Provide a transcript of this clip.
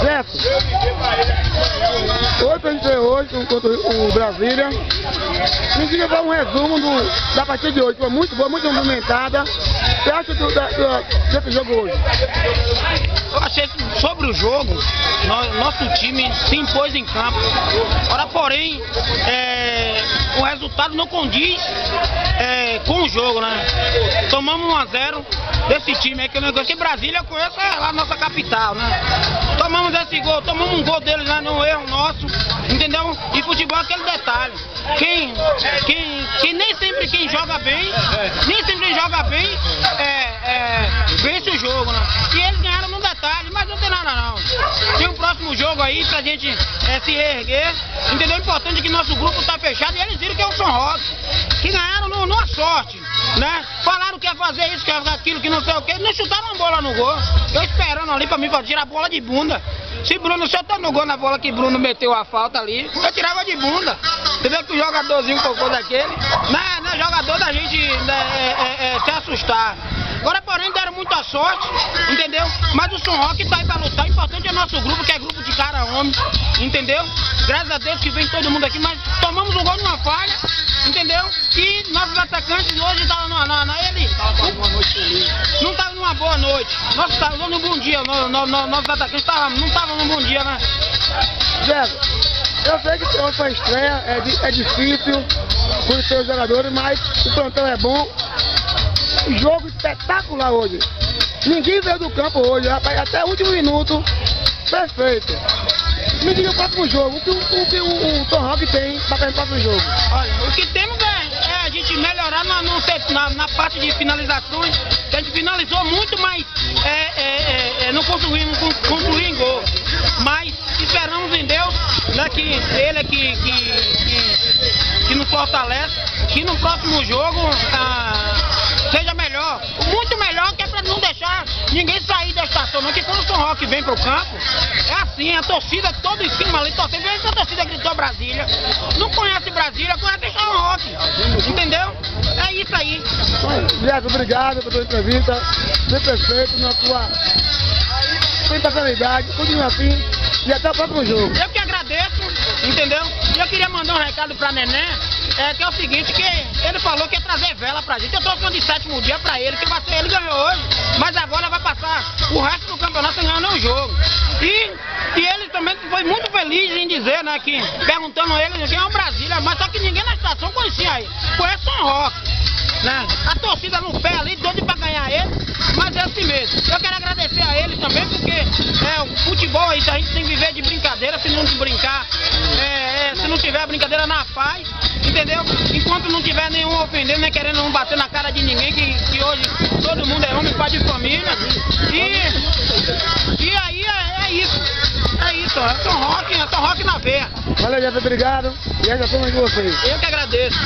Certo? Hoje a gente veio hoje contra o Brasília. Me diga para um resumo da partida de hoje. Foi muito boa, muito movimentada. O que acha desse jogo hoje? Eu achei que sobre o jogo, nosso time se impôs em campo. Ora, porém, o resultado não condiz com o jogo, né? Tomamos 1-0 desse time aí que eu não conheço. Brasília eu conheço a nossa capital, né? Tomamos esse gol, tomamos um gol deles lá no erro nosso, entendeu? E futebol é aquele detalhe. Nem sempre quem joga bem, vence o jogo, né? E eles ganharam no detalhe, mas não tem nada não. Tem um próximo jogo aí pra gente se reerguer, entendeu? O importante é que nosso grupo tá fechado e eles viram que é o São Roque, que ganharam numa sorte, né? Falaram que ia fazer isso, que ia fazer aquilo, que não sei o que, não chutaram a bola no gol. Eu esperando ali pra mim tirar a bola de bunda. Se Bruno chutando no gol na bola que Bruno meteu a falta ali, eu tirava de bunda. Entendeu? Que o jogadorzinho cocô daquele, não é jogador da gente se assustar. Agora, porém, deram muita sorte, entendeu? Mas o São Roque tá aí pra lutar. O importante é nosso grupo, que é grupo de cara homem, entendeu? Graças a Deus que vem todo mundo aqui, mas tomamos um gol numa falha, entendeu? E nossos atacantes hoje estavam não estavam numa boa noite. Nós estávamos num bom dia, nossos atacantes não estavam num bom dia, né? Zé, eu sei que hoje foi estreia, é difícil conhecer os jogadores, mas o plantão é bom. O jogo espetacular hoje. Ninguém veio do campo hoje, rapaz, até o último minuto, perfeito. Me diga o próximo jogo, o que o São Roque tem para o próximo jogo? Olha, o que temos é a gente melhorar na parte de finalizações, que a gente finalizou muito, mas não concluímos em gol. Mas esperamos em Deus, né, que Ele é que nos fortalece, que no próximo jogo seja melhor, muito melhor, que é para não deixar ninguém sair da estação, não, que quando o São Roque vem pro campo, é assim, a torcida toda em cima ali, torcendo, vê se a torcida gritou Brasília, não conhece Brasília, conhece São Roque, entendeu? É isso aí. Diego, obrigado pela tua entrevista, foi perfeito na tua espetacularidade, continua assim e até o próximo jogo. Eu que agradeço, entendeu? E eu queria mandar um recado pra Neném, que é o seguinte, que ele falou que ia trazer vela pra gente. Eu trouxe uma de 7º dia pra ele, que vai ser, ele ganhou hoje, mas agora vai passar o resto do campeonato ganhando o jogo. E ele também foi muito feliz em dizer, né, que perguntando a ele quem é o Brasília, mas só que ninguém na estação conhecia aí. Conhece São Roque, né? A torcida no pé ali, doido pra ganhar ele, mas é assim mesmo. Eu quero agradecer a ele também, porque o futebol aí, a gente tem que viver de brincadeira, se não brincar, se não tiver brincadeira na paz, entendeu? Enquanto não tiver nenhum ofendendo, nem querendo um bater na cara de ninguém, que hoje todo mundo é homem, pai de família. E aí é isso. É isso, é São Roque na veia. Valeu, Jeff, obrigado. E essa foi mais de vocês. Eu que agradeço.